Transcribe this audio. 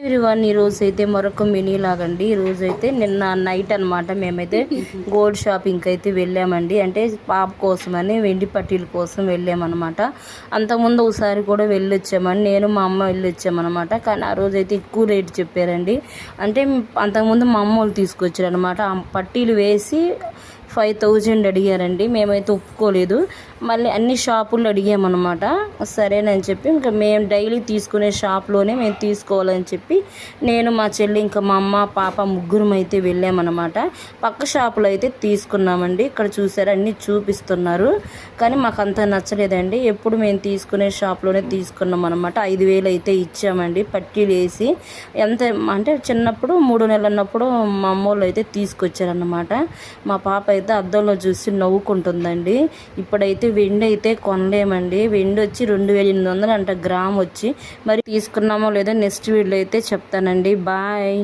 Everyone, ఈ రోజు అయితే మరొక మినీ లాగండి. ఈ రోజు అయితే నిన్న నైట్ అనమాట మేమైతే గోల్డ్ షాపింగ్కి అయితే వెళ్ళామండి. అంటే పాప కోసమని వెండి పట్టీల కోసం వెళ్ళామన్నమాట. అంతకుముందు ఒకసారి కూడా వెళ్ళొచ్చామని నేను మా అమ్మ వెళ్ళొచ్చామన్నమాట. కానీ ఆ రోజు అయితే ఎక్కువ రేటు చెప్పారండి. అంటే అంతకుముందు మా అమ్మ వాళ్ళు తీసుకొచ్చారు అనమాట. ఆ పట్టీలు వేసి 5000 అడిగారండి. మేమైతే ఒప్పుకోలేదు. మళ్ళీ అన్ని షాపుల్లో అడిగామన్నమాట. సరేనని చెప్పి ఇంకా మేము డైలీ తీసుకునే షాప్లోనే మేము తీసుకోవాలని చెప్పి నేను మా చెల్లి ఇంకా మా అమ్మ పాప ముగ్గురం అయితే వెళ్ళామన్నమాట. పక్క షాపులో అయితే తీసుకున్నామండి. ఇక్కడ చూసారు అన్నీ చూపిస్తున్నారు, కానీ మాకు అంత నచ్చలేదండి. ఎప్పుడు మేము తీసుకునే షాప్లోనే తీసుకున్నాం అనమాట. 5000 అయితే ఇచ్చామండి పట్టీలు వేసి. ఎంత అంటే చిన్నప్పుడు 3 నెలలు ఉన్నప్పుడు మా అమ్మోళ్ళు అయితే తీసుకొచ్చారన్నమాట. మా పాప అయితే అద్దంలో చూసి నవ్వుకుంటుందండి. ఇప్పుడైతే వెండి అయితే కొనలేమండి. వెండి వచ్చి 2800 అంట గ్రామ్ వచ్చి. మరి తీసుకున్నామో లేదో నెక్స్ట్ వీడియో అయితే చెప్తానండి. బాయ్.